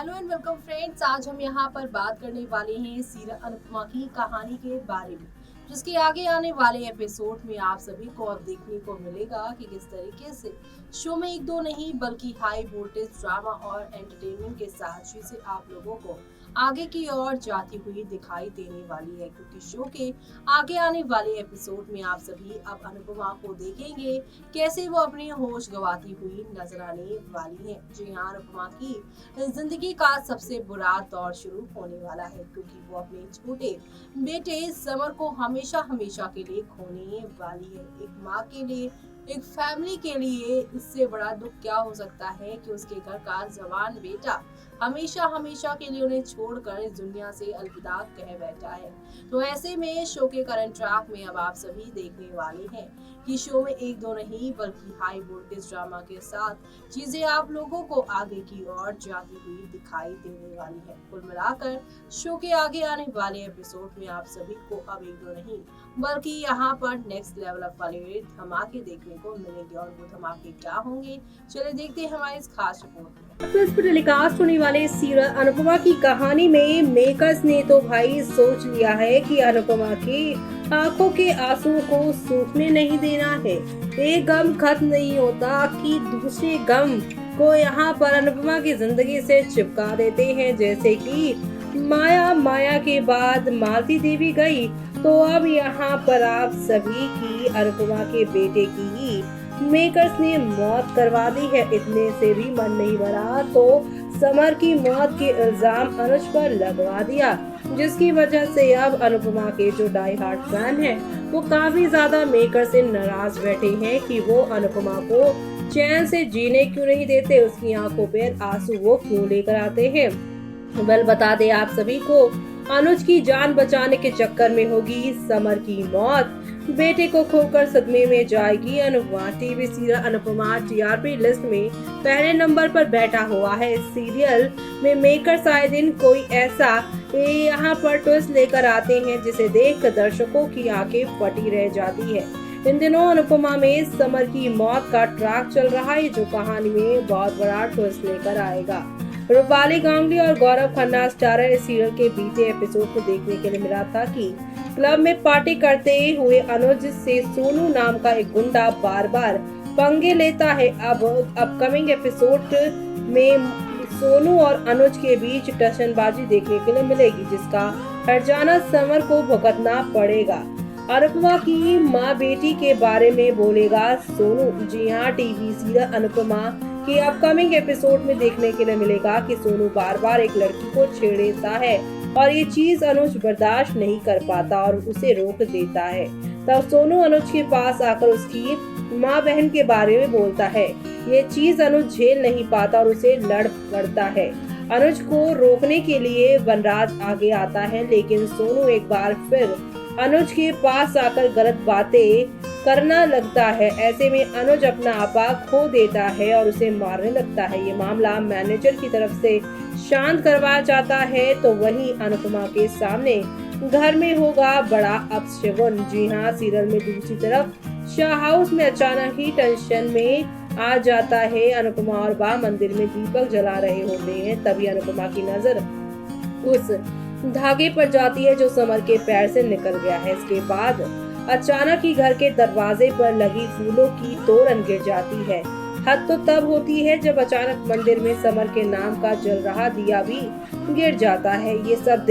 Hello and welcome friends. आज हम यहाँ पर बात करने वाले हैं सीरियल अनुपमा की कहानी के बारे में, जिसके आगे आने वाले एपिसोड में आप सभी को अब देखने को मिलेगा कि किस तरीके से शो में एक दो नहीं बल्कि हाई वोल्टेज ड्रामा और एंटरटेनमेंट के साथ चीजें आप लोगों को आगे की ओर जाती हुई दिखाई देने वाली है, क्योंकि शो के आगे आने वाले एपिसोड में आप सभी अब अनुपमा को देखेंगे कैसे वो अपनी होश गंवाती हुई नजर आने वाली है। जी हाँ, अनुपमा की जिंदगी का सबसे बुरा दौर शुरू होने वाला है, क्योंकि वो अपने छोटे बेटे समर को हमेशा हमेशा के लिए खोने वाली है। एक माँ के लिए, एक फैमिली के लिए इससे बड़ा दुख क्या हो सकता है कि उसके घर का जवान बेटा हमेशा हमेशा के लिए उन्हें छोड़कर इस दुनिया से अलविदा कह बैठा है। तो ऐसे में शो के करंट ट्रैक में अब आप सभी देखने वाले हैं कि शो में एक दो नहीं बल्कि हाई वोल्टेज ड्रामा के साथ चीजें आप लोगों को आगे की ओर जाती हुई दिखाई देने वाली है। कुल मिलाकर शो के आगे आने वाले एपिसोड में आप सभी को अब एक दो नहीं बल्कि यहाँ पर नेक्स्ट लेवल अप वाले धमाके देखने को मिलेंगे। और वो धमाके क्या होंगे, चलिए देखते हैं हमारे इस खास रिपोर्ट में। पर टेलीकास्ट होने वाले सीरियल अनुपमा की कहानी में मेकर्स ने तो भाई सोच लिया है कि अनुपमा की आंखों के आंसुओं को सूखने नहीं देना है। एक गम खत्म नहीं होता कि दूसरे गम को यहाँ पर अनुपमा की जिंदगी से चिपका देते हैं। जैसे कि माया के बाद मालती देवी गई, तो अब यहाँ पर आप सभी की अनुपमा के बेटे की ही मेकर्स ने मौत करवा दी है। इतने से भी मन नहीं भरा तो समर की मौत के इल्जाम अनुज पर लगवा दिया, जिसकी वजह से अब अनुपमा के जो डाई हार्ट फैन हैं वो काफी ज्यादा मेकर से नाराज बैठे हैं कि वो अनुपमा को चैन से जीने क्यों नहीं देते, उसकी आंखों पर आंसू वो क्यों लेकर आते हैं। वेल, बता दे आप सभी को, अनुज की जान बचाने के चक्कर में होगी समर की मौत। बेटे को खोकर सदमे में जाएगी Anupama. TV serial Anupama TRP list में पहले नंबर पर बैठा हुआ है। इस सीरियल में मेकर्स आए दिन कोई ऐसा यहाँ पर ट्विस्ट लेकर आते हैं जिसे देख दर्शकों की आंखें फटी रह जाती है। इन दिनों अनुपमा में समर की मौत का ट्रैक चल रहा है, जो कहानी में बहुत बड़ा ट्विस्ट लेकर आएगा। रूपाली गांगुली और गौरव खन्ना स्टारर इस सीरियल के बीते एपिसोड को देखने के लिए मिला था कि क्लब में पार्टी करते हुए अनुज से सोनू नाम का एक गुंडा बार बार पंगे लेता है। अब अपकमिंग एपिसोड में सोनू और अनुज के बीच टशनबाजी देखने के लिए मिलेगी, जिसका हर्जाना समर को भुगतना पड़ेगा। अनुपमा की माँ बेटी के बारे में बोलेगा सोनू। जी हाँ, टीवी सीरियल अनुपमा कि अपकमिंग एपिसोड में देखने के लिए मिलेगा कि सोनू बार बार एक लड़की को छेड़ता है और ये चीज अनुज बर्दाश्त नहीं कर पाता और उसे रोक देता है। तब सोनू अनुज के पास आकर उसकी माँ बहन के बारे में बोलता है। ये चीज अनुज झेल नहीं पाता और उसे लड़ पड़ता है। अनुज को रोकने के लिए वनराज आगे आता है, लेकिन सोनू एक बार फिर अनुज के पास आकर गलत बातें करना लगता है। ऐसे में अनुज अपना आपा खो देता है और उसे मारने लगता है। ये मामला मैनेजर की तरफ से शांत करवाया जाता है, तो वहीं अनुपमा के सामने घर में होगा बड़ा अपशगुन। जी हाँ, सीरियल में दूसरी तरफ शाह हाउस में अचानक ही टेंशन में आ जाता है। अनुपमा और बा मंदिर में दीपक जला रहे होते हैं, तभी अनुपमा की नजर उस धागे पर जाती है जो समर के पैर से निकल गया है। इसके बाद अचानक ही घर के दरवाजे पर लगी फूलों की तोरण गिर जाती है। हद तो तब होती है जब अचानक मंदिर में समर के नाम का जल रहा दिया भी गिर जाता है। ये सब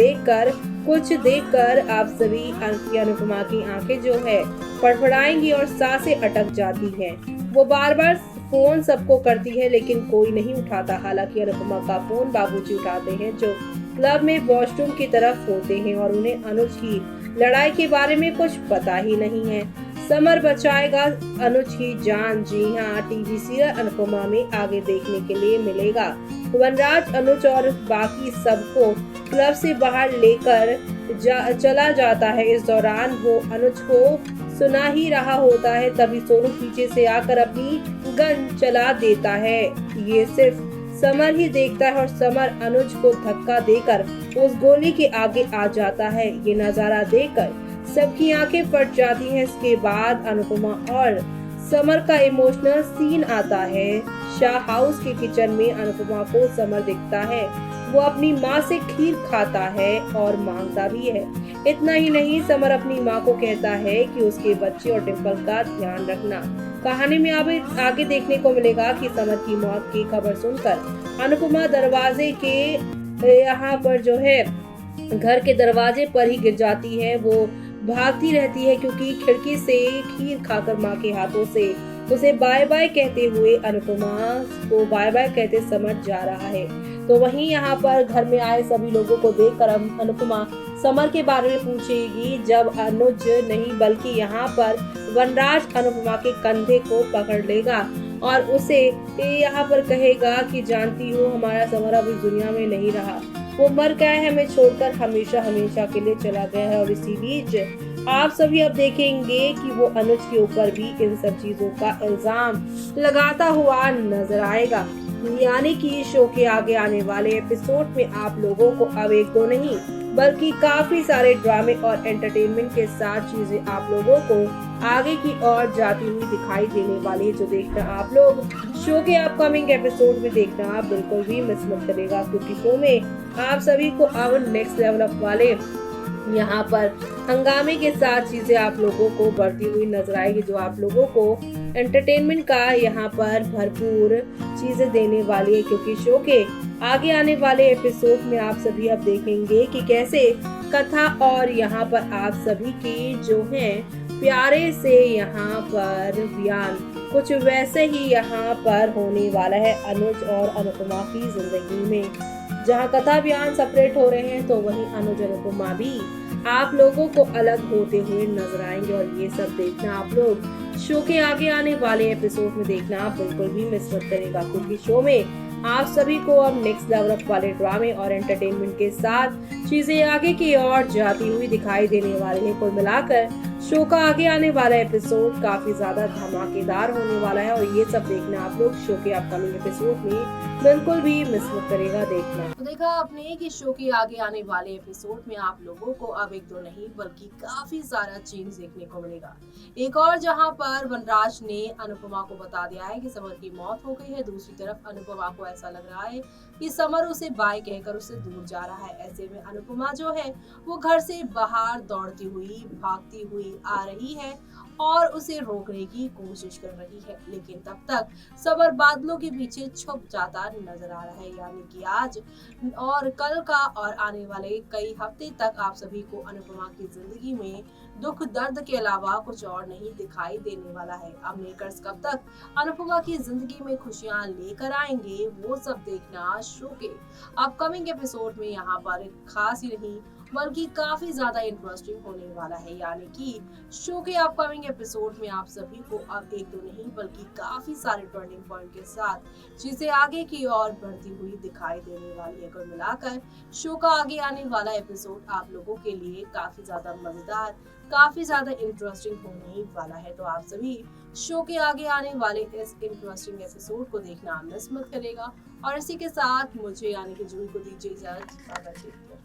कुछ देखकर आप सभी अनुपमा की आंखें जो है फड़फड़ाएंगी और सांसें अटक जाती हैं। वो बार बार फोन सबको करती है, लेकिन कोई नहीं उठाता। हालांकि अनुपमा का फोन बाबूजी उठाते हैं, जो क्लब में वॉशरूम की तरफ होते हैं और उन्हें अनुज की लड़ाई के बारे में कुछ पता ही नहीं है। समर बचाएगा अनुज की जान। जी हाँ, टीवी सीरियल अनुपमा में आगे देखने के लिए मिलेगा वनराज अनुज और बाकी सबको क्लब से बाहर लेकर चला जाता है। इस दौरान वो अनुज को सुना ही रहा होता है, तभी सोनू पीछे से आकर अपनी गन चला देता है। ये सिर्फ समर ही देखता है और समर अनुज को धक्का देकर उस गोली के आगे आ जाता है। ये नजारा देखकर सबकी आंखें फट जाती हैं। इसके बाद अनुपमा और समर का इमोशनल सीन आता है। शाह हाउस के किचन में अनुपमा को समर दिखता है। वो अपनी माँ से खीर खाता है और मांगता भी है। इतना ही नहीं, समर अपनी माँ को कहता है कि उसके बच्चे और डिम्पल का ध्यान रखना। कहानी में आगे देखने को मिलेगा कि समर की मौत की खबर सुनकर अनुपमा दरवाजे के यहाँ पर जो है घर के दरवाजे पर ही गिर जाती है। वो भागती रहती है क्योंकि खिड़की से खीर खाकर माँ के हाथों से उसे बाय बाय कहते हुए अनुपमा को बाय बाय कहते समझ जा रहा है। तो वहीं यहाँ पर घर में आए सभी लोगों को देखकर अनुपमा समर के बारे में पूछेगी, जब अनुज नहीं बल्कि यहाँ पर वनराज अनुपमा के कंधे को पकड़ लेगा और उसे यहाँ पर कहेगा कि जानती हो हमारा समर अब इस दुनिया में नहीं रहा, वो मर गया है, हमें छोड़कर हमेशा हमेशा के लिए चला गया है। और इसी बीच आप सभी अब देखेंगे कि वो अनुज के ऊपर भी इन सब चीजों का इल्जाम लगाता हुआ नजर आएगा। यानी कि शो के आगे आने वाले एपिसोड में आप लोगों को अब एक दो नहीं बल्कि काफी सारे ड्रामे और एंटरटेनमेंट के साथ चीजें आप लोगों को आगे की ओर जाती हुई दिखाई देने वाली है, जो देखना आप लोग शो के अपकमिंग एपिसोड में देखना आप बिल्कुल भी मिस मत करेगा, क्योंकि शो में आप सभी को अब नेक्स्ट लेवल अप वाले यहाँ पर हंगामे के साथ चीजें आप लोगों को बढ़ती हुई नजर आएगी, जो आप लोगों को एंटरटेनमेंट का यहाँ पर भरपूर चीजें देने वाली है। क्योंकि शो के आगे आने वाले एपिसोड में आप सभी अब देखेंगे कि कैसे कथा और यहाँ पर आप सभी की जो है प्यारे से यहाँ पर बयान कुछ वैसे ही यहाँ पर होने वाला है अनुज और अनुपमा की जिंदगी में। जहाँ कथा बयान सेपरेट हो रहे हैं तो वहीं अनुज और अनुपमा भी आप लोगों को अलग होते हुए नजर आएंगे। और ये सब देखना आप लोग शो के आगे आने वाले एपिसोड में देखना आप बिल्कुल भी मिस मत करेगा, क्योंकि शो में आप सभी को अब नेक्स्ट लेवल अप वाले ड्रामे और एंटरटेनमेंट के साथ चीजें आगे की ओर जाती हुई दिखाई देने वाली है। कुल मिलाकर शो का आगे आने वाला एपिसोड काफी ज्यादा धमाकेदार होने वाला है और ये सब देखना आप लोग शो के अपकमिंग एपिसोड में बिल्कुल भी मिस मत करेगा देखना। तो देखा आपने कि शो के आगे आने वाले एपिसोड में आप लोगों को अब एक दो नहीं बल्कि काफी सारा चेंज देखने को मिलेगा। एक और जहां पर वनराज ने अनुपमा को बता दिया है कि समर की मौत हो गई है, दूसरी तरफ अनुपमा को ऐसा लग रहा है कि समर उसे बाय कहकर उससे दूर जा रहा है। ऐसे में अनुपमा जो है वो घर से बाहर दौड़ती हुई भागती हुई आ रही है और उसे रोकने की कोशिश कर रही है, लेकिन तब तक समर बादलों के पीछे छुप जाता नजर आ रहा है। यानी कि आज और कल का और आने वाले कई हफ्ते तक आप सभी को अनुपमा की जिंदगी में दुख दर्द के अलावा कुछ और नहीं दिखाई देने वाला है। अब मेकर्स कब तक अनुपमा की जिंदगी में खुशियां लेकर आएंगे वो सब देखना शो के अपकमिंग एपिसोड में यहाँ पर खास ही नहीं बल्कि काफी ज्यादा इंटरेस्टिंग होने वाला है। यानी कि शो के अपकमिंग एपिसोड में आप सभी को अब एक दो नहीं बल्कि काफी सारे टर्निंग पॉइंट के साथ चीजें आगे की ओर बढ़ती हुई दिखाई देने वाली है। कुल मिलाकर शो का आगे आने वाला एपिसोड आप लोगों के लिए काफी ज्यादा मजेदार काफी ज्यादा इंटरेस्टिंग होने वाला है। तो आप सभी शो के आगे आने वाले इस इंटरेस्टिंग एपिसोड को देखना मिस मत करेगा और इसी के साथ मुझे यानी कि जूही को दीजिए इजाजत।